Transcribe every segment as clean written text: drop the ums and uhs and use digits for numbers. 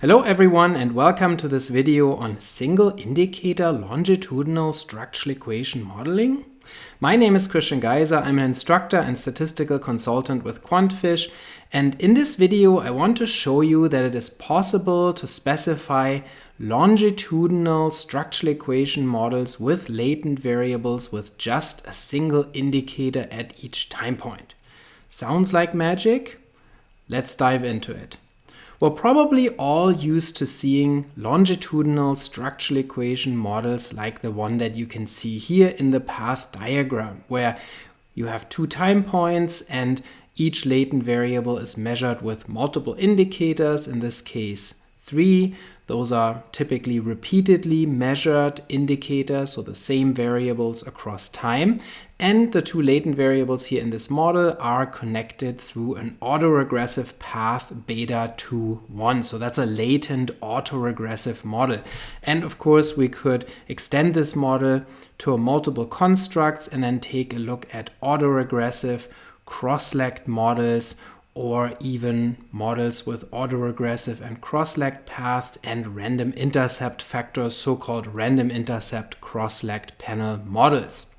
Hello everyone and welcome to this video on single indicator longitudinal structural equation modeling. My name is Geiser. I'm an instructor and statistical consultant with QuantFish, and in this video I want to show you that it is possible to specify longitudinal structural equation models with latent variables with just a single indicator at each time point. Sounds like magic? Let's dive into it. We're probably all used to seeing longitudinal structural equation models like the one that you can see here in the path diagram, where you have two time points and each latent variable is measured with multiple indicators, in this case 3. Those are typically repeatedly measured indicators, so the same variables across time. And the two latent variables here in this model are connected through an autoregressive path beta 2, 1. So that's a latent autoregressive model. And of course, we could extend this model to multiple constructs and then take a look at autoregressive cross-legged models, or even models with autoregressive and cross-legged paths and random intercept factors, so-called random intercept cross-legged panel models.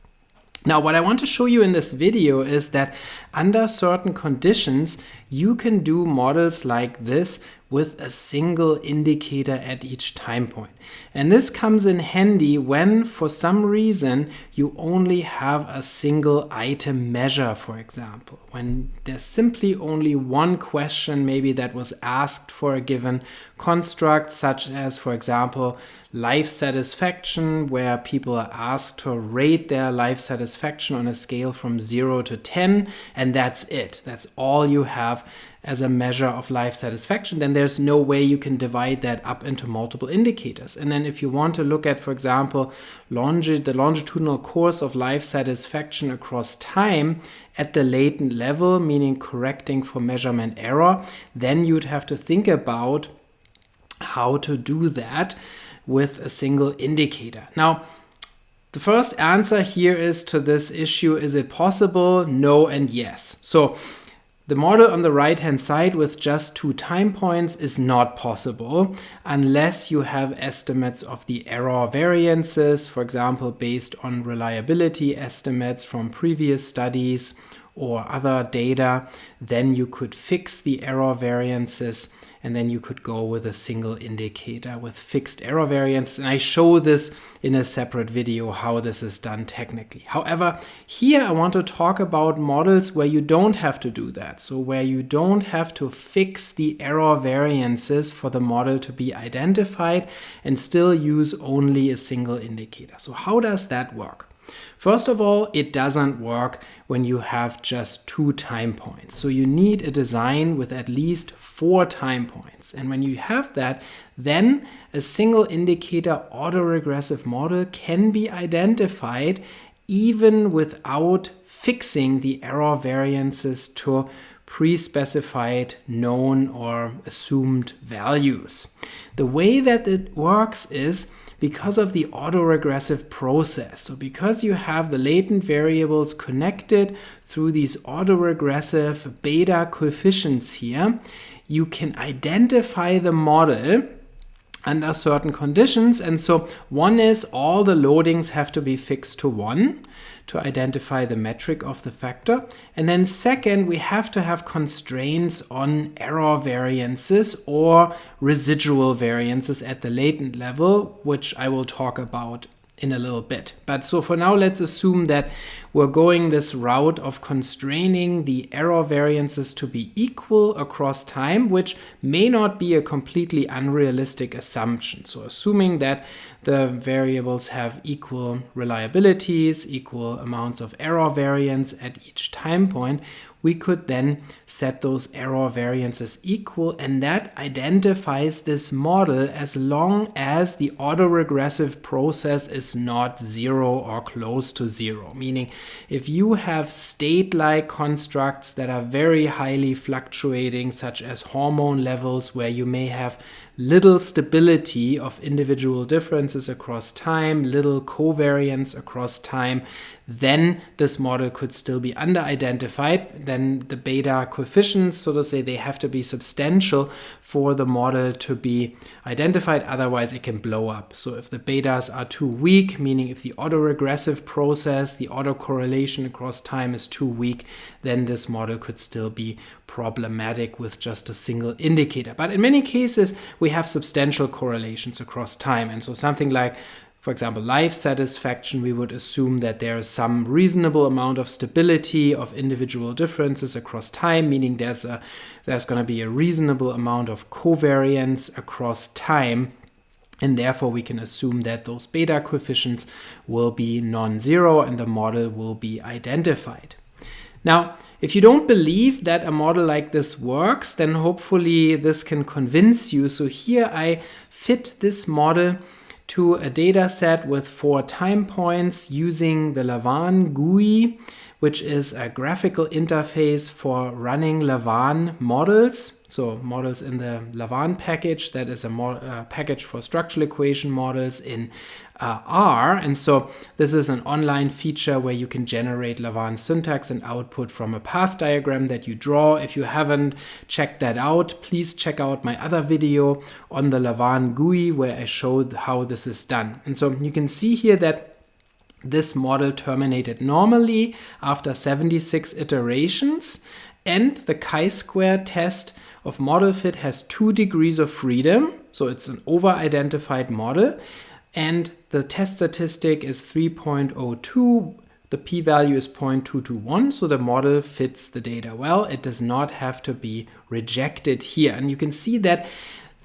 Now, what I want to show you in this video is that under certain conditions, you can do models like this with a single indicator at each time point. And this comes in handy when, for some reason, you only have a single item measure, for example. When there's simply only one question maybe that was asked for a given construct, such as, for example, life satisfaction, where people are asked to rate their life satisfaction on a scale from 0 to 10, and that's it. That's all you have as a measure of life satisfaction. Then there's no way you can divide that up into multiple indicators. And then if you want to look at, for example, the longitudinal course of life satisfaction across time at the latent level, meaning correcting for measurement error, then you'd have to think about how to do that with a single indicator. Now, the first answer here is to this issue, is it possible? No and yes. So the model on the right-hand side with just two time points is not possible unless you have estimates of the error variances, for example, based on reliability estimates from previous studies or other data. Then you could fix the error variances, and then you could go with a single indicator with fixed error variance. And I show this in a separate video how this is done technically. However, here I want to talk about models where you don't have to do that. So where you don't have to fix the error variances for the model to be identified and still use only a single indicator. So how does that work? First of all, it doesn't work when you have just two time points. So you need a design with at least 4 time points. And when you have that, then a single indicator autoregressive model can be identified even without fixing the error variances to pre-specified known or assumed values. The way that it works is because of the autoregressive process. So because you have the latent variables connected through these autoregressive beta coefficients here, you can identify the model under certain conditions. And so one is all the loadings have to be fixed to 1 to identify the metric of the factor. And then second, we have to have constraints on error variances or residual variances at the latent level, which I will talk about in a little bit. But so for now, let's assume that we're going this route of constraining the error variances to be equal across time, which may not be a completely unrealistic assumption. So assuming that the variables have equal reliabilities, equal amounts of error variance at each time point, we could then set those error variances equal, and that identifies this model as long as the autoregressive process is not 0 or close to 0. Meaning, if you have state-like constructs that are very highly fluctuating, such as hormone levels, where you may have little stability of individual differences across time, little covariance across time, then this model could still be under-identified. Then the beta coefficients, so to say, they have to be substantial for the model to be identified, otherwise it can blow up. So if the betas are too weak, meaning if the autoregressive process, the autocorrelation across time is too weak, then this model could still be problematic with just a single indicator. But in many cases, we have substantial correlations across time. And so something like, for example, life satisfaction, we would assume that there is some reasonable amount of stability of individual differences across time, meaning there's going to be a reasonable amount of covariance across time. And therefore, we can assume that those beta coefficients will be non-zero and the model will be identified. Now, if you don't believe that a model like this works, then hopefully this can convince you. So here I fit this model to a data set with 4 time points using the lavaan GUI, which is a graphical interface for running lavaan models. So models in the lavaan package, that is a package for structural equation models in R. And so this is an online feature where you can generate lavaan syntax and output from a path diagram that you draw. If you haven't checked that out, please check out my other video on the lavaan GUI where I showed how this is done. And so you can see here that this model terminated normally after 76 iterations, and the chi-square test of model fit has 2 degrees of freedom, so it's an over-identified model, and the test statistic is 3.02. The p-value is 0.221, so the model fits the data well. It does not have to be rejected here. And you can see that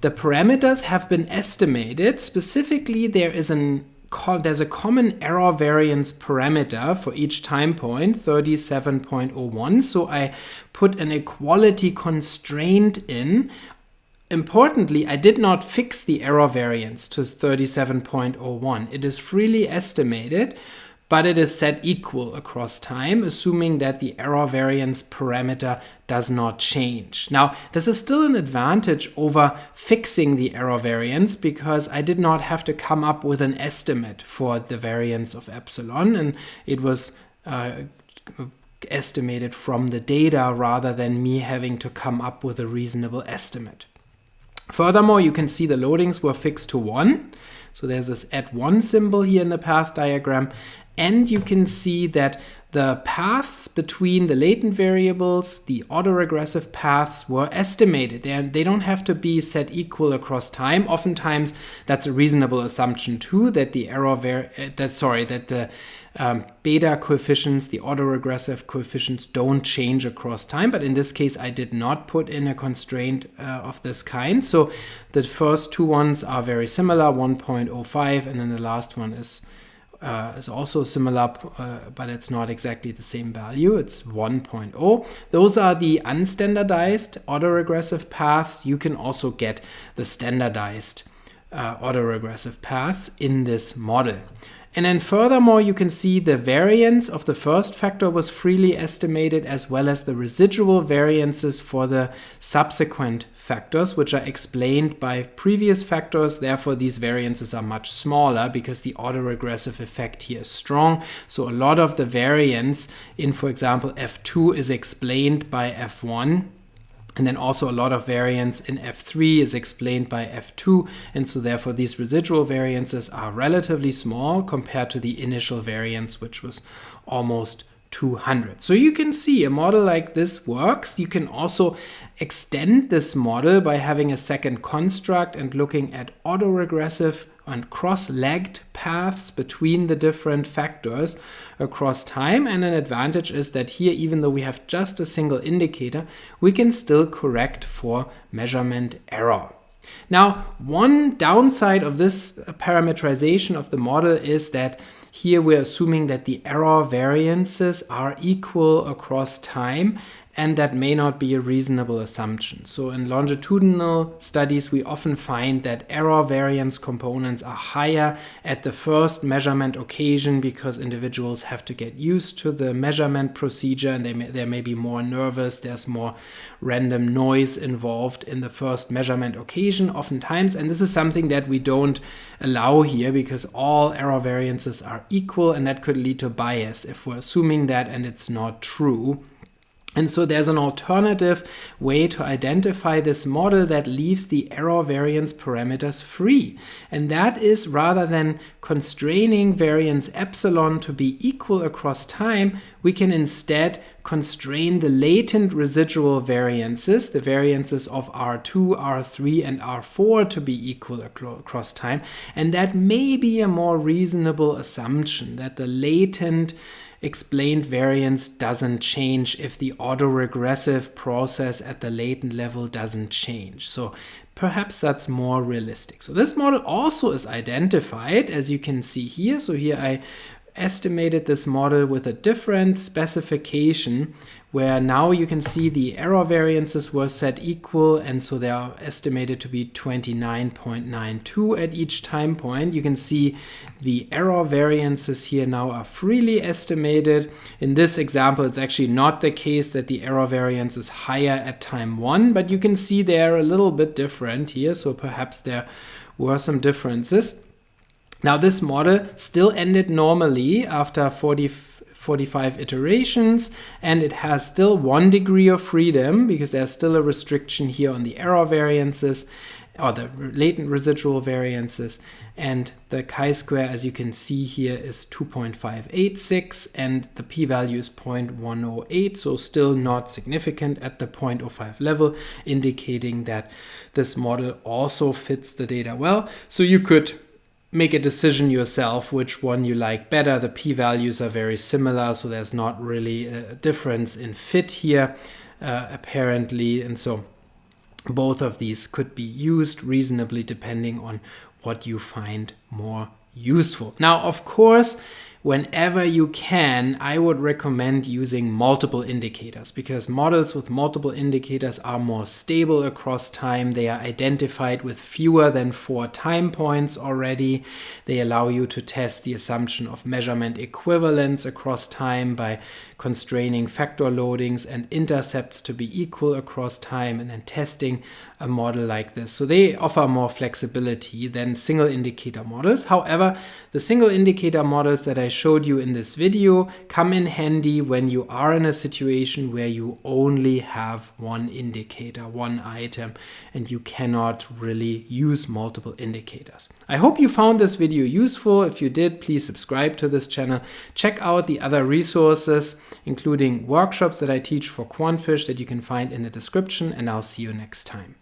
the parameters have been estimated. Specifically, there's a common error variance parameter for each time point, 37.01. So I put an equality constraint in. Importantly, I did not fix the error variance to 37.01. It is freely estimated, but it is set equal across time, assuming that the error variance parameter does not change. Now, this is still an advantage over fixing the error variance because I did not have to come up with an estimate for the variance of epsilon, and it was estimated from the data rather than me having to come up with a reasonable estimate. Furthermore, you can see the loadings were fixed to 1. So there's this @1 symbol here in the path diagram. And you can see that the paths between the latent variables, the autoregressive paths, were estimated. They don't have to be set equal across time. Oftentimes, that's a reasonable assumption too, that the beta coefficients, the autoregressive coefficients, don't change across time. But in this case, I did not put in a constraint of this kind. So the first 2 ones are very similar, 1.05, and then the last one is also similar, but it's not exactly the same value. It's 1.0. Those are the unstandardized autoregressive paths. You can also get the standardized autoregressive paths in this model. And then furthermore, you can see the variance of the first factor was freely estimated, as well as the residual variances for the subsequent factors, which are explained by previous factors. Therefore, these variances are much smaller because the autoregressive effect here is strong. So a lot of the variance in, for example, F2 is explained by F1. And then also a lot of variance in F3 is explained by F2. And so therefore these residual variances are relatively small compared to the initial variance, which was almost 200. So you can see a model like this works. You can also extend this model by having a second construct and looking at autoregressive and cross-legged paths between the different factors across time. And an advantage is that here, even though we have just a single indicator, we can still correct for measurement error. Now, one downside of this parameterization of the model is that here we're assuming that the error variances are equal across time, and that may not be a reasonable assumption. So in longitudinal studies, we often find that error variance components are higher at the first measurement occasion because individuals have to get used to the measurement procedure, and they may be more nervous. There's more random noise involved in the first measurement occasion oftentimes, and this is something that we don't allow here because all error variances are equal, and that could lead to bias if we're assuming that and it's not true. And so there's an alternative way to identify this model that leaves the error variance parameters free. And that is, rather than constraining variance epsilon to be equal across time, we can instead constrain the latent residual variances, the variances of R2, R3, and R4 to be equal across time. And that may be a more reasonable assumption, that the latent explained variance doesn't change if the autoregressive process at the latent level doesn't change. So perhaps that's more realistic. So this model also is identified, as you can see here. So here I estimated this model with a different specification, where now you can see the error variances were set equal, and so they are estimated to be 29.92 at each time point. You can see the error variances here now are freely estimated. In this example, it's actually not the case that the error variance is higher at time 1, but you can see they're a little bit different here, so perhaps there were some differences. Now this model still ended normally after 45 iterations, and it has still 1 degree of freedom because there's still a restriction here on the error variances or the latent residual variances, and the chi-square, as you can see here, is 2.586 and the p-value is 0.108, so still not significant at the 0.05 level, indicating that this model also fits the data well. So you could make a decision yourself which one you like better. The p-values are very similar, so there's not really a difference in fit here, apparently, and so both of these could be used reasonably depending on what you find more useful. Now, of course, whenever you can, I would recommend using multiple indicators, because models with multiple indicators are more stable across time. They are identified with fewer than 4 time points already. They allow you to test the assumption of measurement equivalence across time by constraining factor loadings and intercepts to be equal across time, and then testing a model like this. So they offer more flexibility than single indicator models. However, the single indicator models that I showed you in this video come in handy when you are in a situation where you only have one indicator, one item, and you cannot really use multiple indicators. I hope you found this video useful. If you did, please subscribe to this channel. Check out the other resources, including workshops that I teach for QuantFish that you can find in the description, and I'll see you next time.